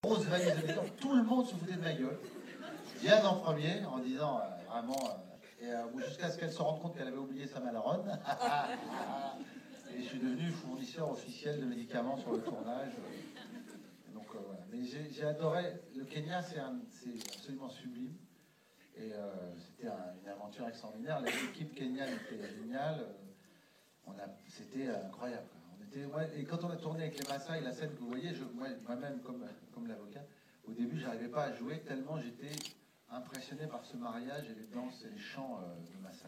grosse valise de béton, tout le monde se foutait de ma gueule. Diane en premier, en disant vraiment... jusqu'à ce qu'elle se rende compte qu'elle avait oublié sa malaronne. Et je suis devenu fournisseur officiel de médicaments sur le tournage. Donc voilà. Mais j'ai adoré. Le Kenya, c'est absolument sublime. Et c'était une aventure extraordinaire. L'équipe kenyane était géniale. C'était incroyable. Et quand on a tourné avec les Maasai, la scène que vous voyez, moi-même comme l'avocat, au début, j'arrivais pas à jouer tellement j'étais impressionné par ce mariage et les danses et les chants de Maasai.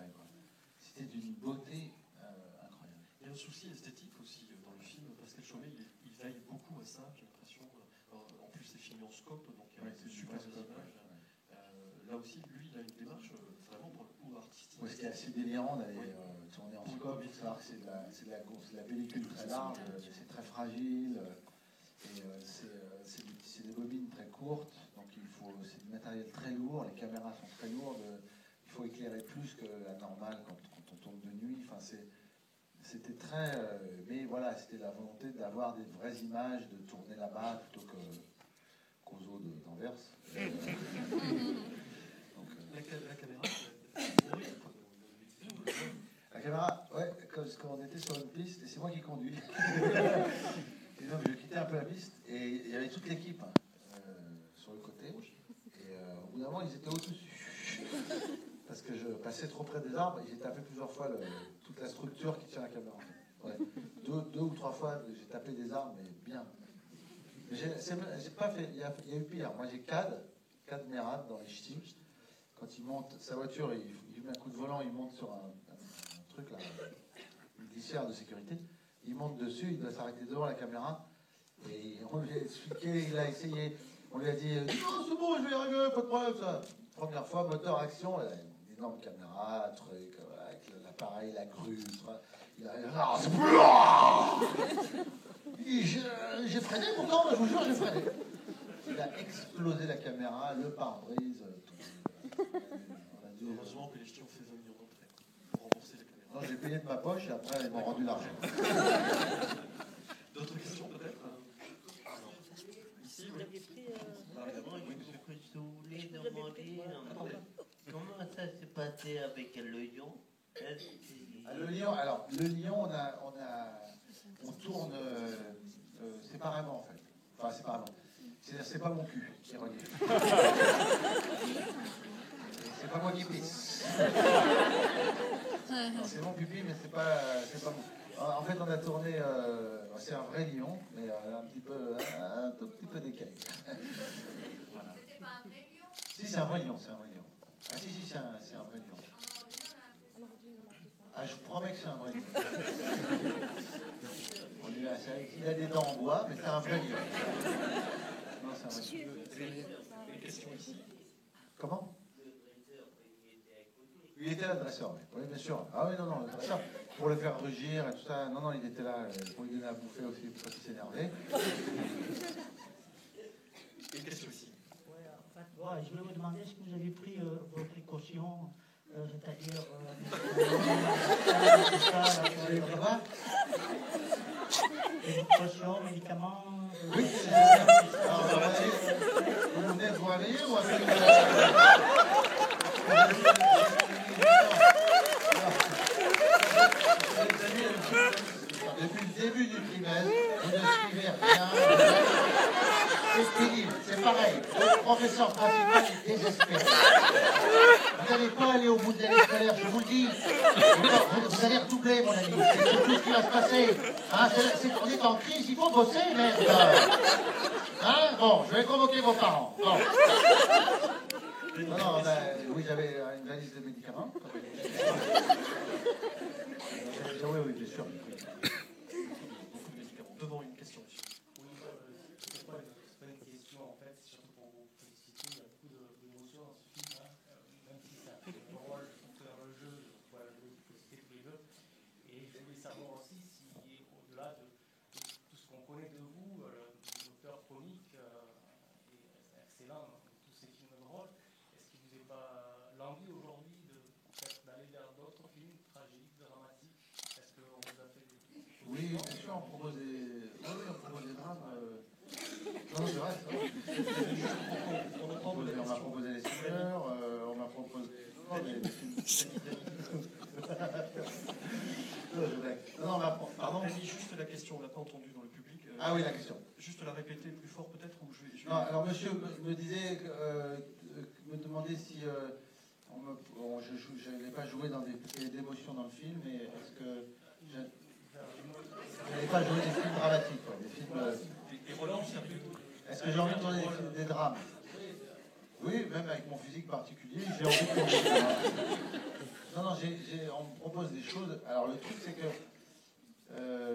C'était d'une beauté incroyable. Il y a un souci esthétique aussi dans le film. Pascal Chaumet, il veille beaucoup à ça, j'ai l'impression. En plus, c'est filmé en scope, donc il y a des super images. Là aussi, lui, il a une démarche vraiment pour le coup artistique. Ouais, c'était assez délirant d'aller tourner en scope. Il faut savoir que c'est de la pellicule très large, c'est très fragile, et c'est des bobines très courtes, donc c'est du matériel très lourd, les caméras sont très lourdes, il faut éclairer plus que la normale quand on tourne de nuit. Enfin, c'était très... mais voilà, c'était la volonté d'avoir des vraies images, de tourner là-bas plutôt qu'aux eaux d'Anvers. La caméra, la caméra, ouais, quand on était sur une piste, et c'est moi qui conduis. Et donc je quittais un peu la piste, et il y avait toute l'équipe sur le côté. Et au bout d'un moment, ils étaient au-dessus. Parce que je passais trop près des arbres, et j'ai tapé plusieurs fois toute la structure qui tient la caméra. Ouais. Deux ou trois fois, j'ai tapé des arbres, mais bien. J'ai pas fait, il y a eu pire. Moi, j'ai Cad Merad dans les ch'tis. Quand il monte sa voiture, il met un coup de volant, il monte sur un truc là, une glissière de sécurité. Il monte dessus, il doit s'arrêter devant la caméra. Et on lui a expliqué, il a essayé. On lui a dit non, c'est bon, je vais y arriver, pas de problème. Ça. Première fois, moteur action, une énorme caméra, truc, avec l'appareil, la grue. Il dit j'ai freiné pourtant, je vous jure, j'ai freiné. Il a explosé la caméra, le pare-brise, tout. Heureusement que les ch'tis ont fait 20 millions d'entrées pour rembourser les caméras. Non, j'ai payé de ma poche et après ils m'ont rendu l'argent. D'autres questions peut-être? Ici, oui. Je voulais demander comment ça s'est passé avec le lion. Le lion, alors le lion, on tourne séparément en fait. Enfin séparément. C'est-à-dire c'est pas mon cul qui est relié. C'est pas moi qui pisse. C'est mon pupille, mais c'est pas mon. En fait, on a tourné. C'est un vrai lion, mais un tout petit peu décalé. Voilà. C'était pas un vrai lion? Si, c'est un vrai lion, c'est un vrai lion. Ah si, c'est un vrai lion. Ah, je vous promets que c'est un vrai lion. Il a des dents en bois, mais c'est un vrai lion. Non, c'est un vrai lion. Une question ici. Comment? Il était là, le dresseur, oui, bien sûr. Ah oui, non, le dresseur, pour le faire rugir et tout ça. Non, il était là pour lui donner à bouffer aussi, pour qu'il s'énervait. Une question ici. Ouais, en fait, voilà, je voulais vous demander est-ce que vous avez pris vos précautions, c'est-à-dire les précautions, médicaments. Oui, alors, vous venez de voir rire ou avec depuis le début du trimestre, vous ne suivez rien. C'est terrible, c'est pareil. Le professeur principal est désespéré. Vous n'allez pas aller au bout de l'année scolaire, je vous le dis. Vous allez redoubler, mon ami. C'est tout ce qui va se passer. Hein, on est en crise, il faut bosser, merde. Hein, bon, je vais convoquer vos parents. Bon. Non, oui, j'avais une valise de médicaments. Oui, bien sûr. Beaucoup de médicaments. Devant une question, monsieur. Oui, c'est pas une question en fait, c'est surtout pour vous féliciter. Il y a beaucoup d'émotions dans ce film, même si ça fait le rôle pour faire le jeu, voilà, je vous féliciter tous les deux. Et je voulais savoir aussi si, au-delà de tout ce qu'on connaît de vous, l'auteur comique est excellent dans tous ces films de rôle, est-ce qu'il vous n'est pas l'envie aujourd'hui d'aller vers d'autres films tragiques, dramatiques? Est-ce qu'on vous a fait des... Oui, bien sûr, on propose des drames. Non, c'est vrai, c'est vrai. On m'a proposé les seigneurs, on m'a proposé... Non, pardon. Vas-y, juste la question, on l'a pas entendue dans le public. Ah oui, la question. Juste la répéter plus fort peut-être ou je vais... Non, alors monsieur me disait, me demandait si je n'avais pas joué dans des d'émotions dans le film, mais est-ce que je n'avais pas joué des films dramatiques, quoi, des films. Et Roland, c'est un peu... Est-ce que j'ai envie de tourner des drames? Oui, même avec mon physique particulier, j'ai envie de tourner des drames. Non, on me propose des choses. Alors le truc, c'est que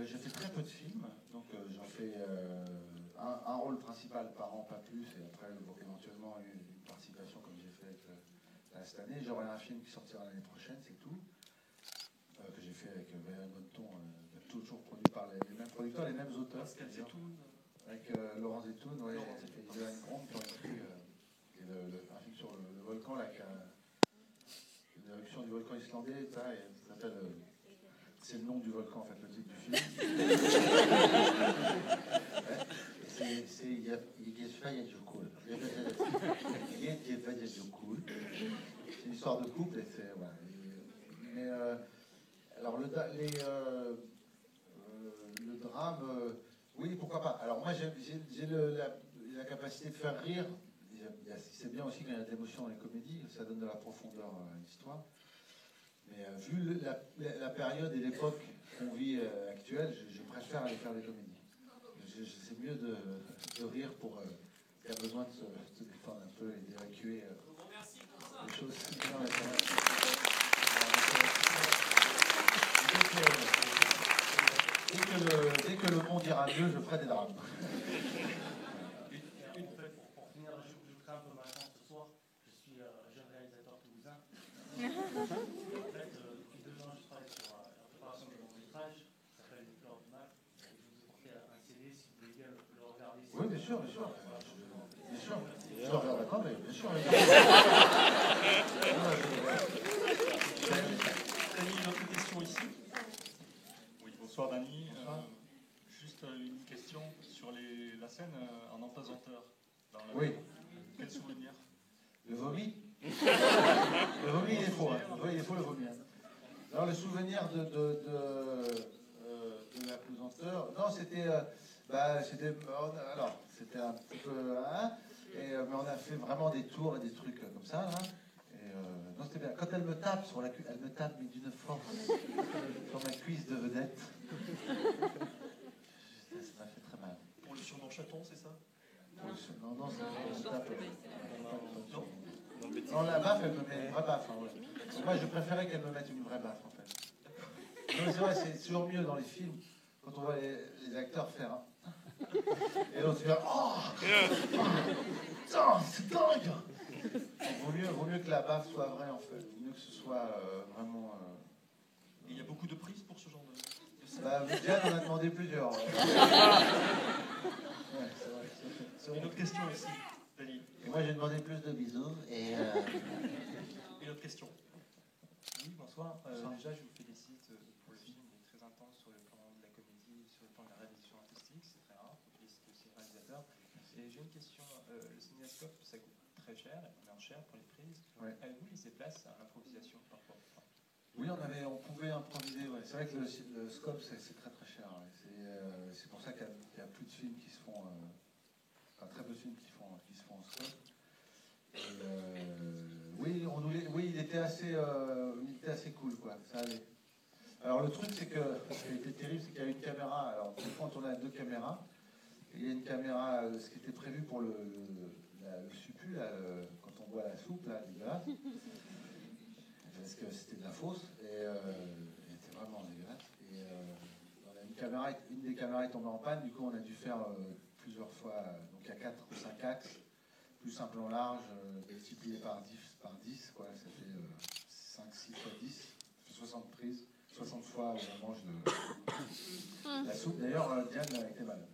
j'ai fait très peu de films, donc j'en fais un rôle principal par an, pas plus, et après éventuellement une participation comme j'ai fait avec cette année. J'aurai un film qui sortira l'année prochaine, c'est tout, que j'ai fait avec Valérie Bonneton, toujours produit par les mêmes producteurs, les mêmes auteurs. Pascal Zetoun. Avec Laurent Zetoun, ouais, et Johan Grom qui ont écrit un film sur le volcan, là, l'éruption du volcan islandais, ça s'appelle... c'est le nom du volcan, en fait, le titre du film. C'est Yegefayadjokul. Yegefayadjokul. C'est une histoire de couple, et c'est... Voilà. Mais, alors, le drame... oui, pourquoi pas. Alors, moi, j'ai la capacité de faire rire. C'est bien aussi quand il y a de l'émotion dans les comédies, ça donne de la profondeur à l'histoire. Mais vu la période et l'époque qu'on vit actuelle, je préfère aller faire des comédies. C'est mieux de rire pour qui a besoin de se détendre un peu et d'évacuer les choses. Dès que le monde ira mieux, je ferai des drames. Pour finir, je crains un peu ma chance ce soir. Je suis jeune réalisateur toulousain. En fait, depuis 2 ans, je travaille sur la préparation de mon métrage qui s'appelle Les Fleurs du Mal. Je vous ai porté un CD si vous voulez bien le regarder. Oui, bien sûr, bien sûr. Bien sûr. Je le regarde, attendez, bien sûr. Dany, une autre question ici. Oui, bonsoir Dany. Juste une question sur la scène en empesanteur. Oui. Quel souvenir? Le vomi. Le vomi, il est faux. Hein. Il est faux, le vomi. Hein. Alors, le souvenir de la pesanteur, non, c'était un petit peu... Hein, mais on a fait vraiment des tours et des trucs comme ça. Hein, et, non, c'était bien. Quand elle me tape sur la cuisse, elle me tape mais d'une force sur ma cuisse de vedette. Ça m'a fait très mal. Pour le surnom chaton, c'est ça? Non, c'est tape. Non, la baffe, elle me met une vraie baffe. Hein, ouais. Moi, je préférais qu'elle me mette une vraie baffe, en fait. Non, c'est vrai, c'est toujours mieux dans les films, quand on voit les acteurs faire... Hein. Et l'autre fait... Oh putain, c'est dingue. Vaut mieux que la baffe soit vraie, en fait. Vaut mieux que ce soit vraiment... Et il y a beaucoup de prises pour ce genre de scène. Bah, Diane en a demandé plusieurs. Ouais, c'est vrai. Une autre question ici, Dany. Et moi, j'ai demandé plus de bisous. Et Une autre question. Oui, bonsoir. Déjà, je vous félicite pour le film. Il est très intense sur le plan de la comédie, sur le plan de la réalisation artistique. C'est très rare. Je félicite aussi le réalisateur. Et j'ai une question. Le cinéascope, ça coûte très cher, énormément cher pour les prises. Ouais. Avez-vous laissé place à l'improvisation parfois? oui, on pouvait improviser. Ouais. C'est vrai que le scope, c'est très très cher. Ouais. C'est pour ça qu'il y a plus de films qui se font... enfin, très peu de films qui se font en scope. Et, oui, il était assez cool, quoi. Ça allait. Alors le truc, c'est que ce qui était terrible, c'est qu'il y a une caméra. Alors des fois, on tournait avec 2 caméras. Et il y a une caméra, ce qui était prévu pour le suppu, là, quand on boit la soupe, là, dégueulasse. Parce que c'était de la fausse, et elle était vraiment dégueulasse. Et une des caméras est tombée en panne, du coup on a dû faire plusieurs fois, donc il y a 4 ou 5 axes, plus un plan large, multiplié par 10, quoi, ça fait 5, 6 fois 10, ça fait 60 prises, 60 fois où on mange la soupe. D'ailleurs, Diane a été malade.